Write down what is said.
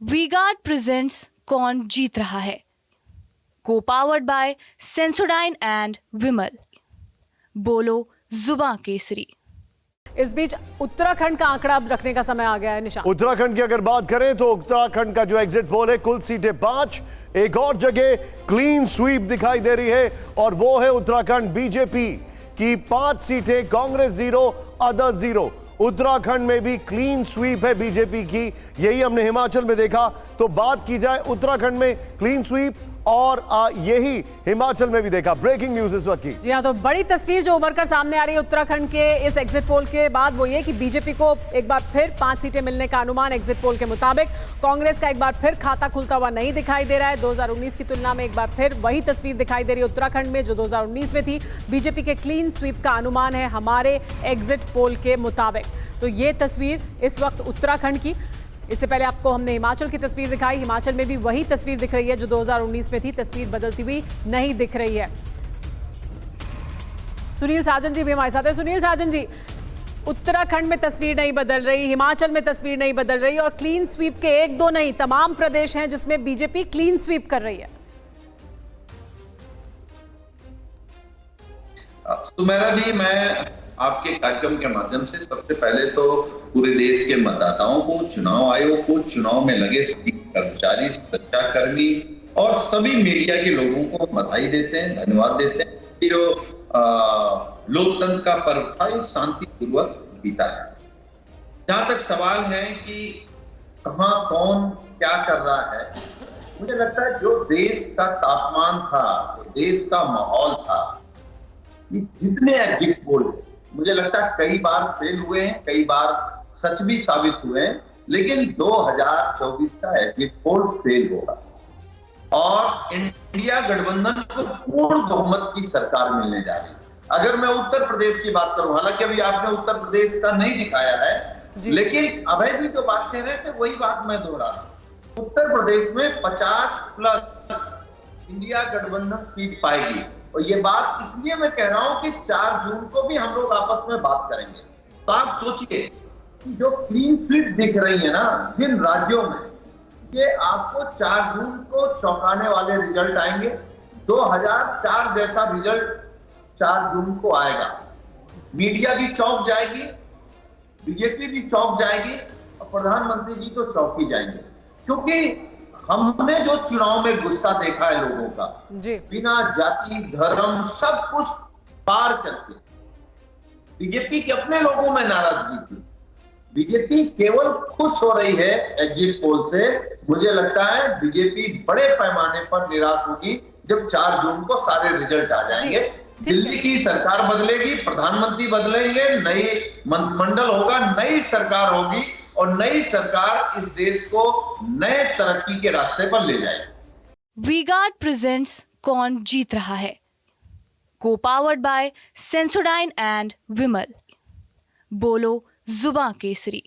V-Guard presents कौन जीत रहा है, को पावर्ड बाय सेंसोडाइन एंड विमल। बोलो जुबां केसरी। इस बीच उत्तराखंड का आंकड़ा अब रखने का समय आ गया है। निशान, उत्तराखंड की अगर बात करें तो उत्तराखंड का जो एग्जिट पोल है, कुल सीटें 5, एक और जगह क्लीन स्वीप दिखाई दे रही है और वो है उत्तराखंड बीजेपी की 5 सीटें, कांग्रेस 0, अदर 0। उत्तराखंड में भी क्लीन स्वीप है बीजेपी की, यही हमने हिमाचल में देखा। तो बात की जाए उत्तराखंड में क्लीन स्वीप और यही हिमाचल में भी देखा। ब्रेकिंग न्यूज इस वक्त की। जी हाँ, तो बड़ी तस्वीर जो उभर कर सामने आ रही है उत्तराखंड के इस एग्जिट पोल के बाद वो ये कि बीजेपी को एक बार फिर 5 सीटें मिलने का अनुमान एग्जिट पोल के मुताबिक। कांग्रेस का एक बार फिर खाता खुलता हुआ नहीं दिखाई दे रहा है। 2019 की तुलना में एक बार फिर वही तस्वीर दिखाई दे रही है उत्तराखंड में जो 2019 में थी। बीजेपी के क्लीन स्वीप का अनुमान है हमारे एग्जिट पोल के मुताबिक। तो ये तस्वीर इस वक्त उत्तराखंड की। इससे पहले आपको हमने हिमाचल की तस्वीर दिखाई। हिमाचल में भी वही तस्वीर दिख रही है जो 2019 में थी। तस्वीर बदलती हुई नहीं दिख रही है। सुनील साजन जी भी हमारे साथ है। सुनील साजन जी, उत्तराखंड में तस्वीर नहीं बदल रही, हिमाचल में तस्वीर नहीं बदल रही और क्लीन स्वीप के 1-2 नहीं, तमाम प्रदेश हैं जिसमें बीजेपी क्लीन स्वीप कर रही है। सुमेरा जी, मैं आपके कार्यक्रम के माध्यम से सबसे पहले तो पूरे देश के मतदाताओं को, चुनाव आयोग को, चुनाव में लगे सभी कर्मचारी, सुरक्षाकर्मी और सभी मीडिया के लोगों को बधाई देते हैं, धन्यवाद देते हैं। जो लोकतंत्र का पर्व था, ये शांतिपूर्वक बीता है। जहां तक सवाल है कि कहां कौन क्या कर रहा है, मुझे लगता है जो देश का तापमान था, जो देश का माहौल था, जितने एग्जिट पोल मुझे लगता है कई बार फेल हुए हैं, कई बार सच भी साबित हुए हैं, लेकिन 2024 का एग्जिट पोल फेल होगा और इंडिया गठबंधन को पूर्ण बहुमत की सरकार मिलने जा रही है। अगर मैं उत्तर प्रदेश की बात करूं, हालांकि अभी आपने उत्तर प्रदेश का नहीं दिखाया है, लेकिन अभय जी जो बात कह रहे थे वही बात मैं दोहरा रहा हूं। उत्तर प्रदेश में 50+ इंडिया गठबंधन सीट पाएगी और ये बात इसलिए मैं कह रहा हूं कि 4 जून को भी हम लोग आपस में बात करेंगे। तो आप सोचिए कि जो क्लीन स्वीप दिख रही है ना जिन राज्यों में, ये आपको 4 जून को चौंकाने वाले रिजल्ट आएंगे। 2004 जैसा रिजल्ट 4 जून को आएगा। मीडिया भी चौंक जाएगी, बीजेपी भी चौंक जाएगी और प्रधानमंत्री जी तो चौंक ही जाएंगे, क्योंकि हमने जो चुनाव में गुस्सा देखा है लोगों का, बिना जाति धर्म सब कुछ पार करके बीजेपी के अपने लोगों में नाराजगी थी। बीजेपी केवल खुश हो रही है एग्जिट पोल से। मुझे लगता है बीजेपी बड़े पैमाने पर निराश होगी जब 4 जून को सारे रिजल्ट आ जाएंगे। दिल्ली की सरकार बदलेगी, प्रधानमंत्री बदलेंगे, नई मंत्रिमंडल होगा, नई सरकार होगी और नई सरकार इस देश को नए तरक्की के रास्ते पर ले जाएगी। वी-गार्ड प्रेजेंट्स कौन जीत रहा है, को पावर्ड बाय सेंसोडाइन एंड विमल। बोलो जुबां केसरी।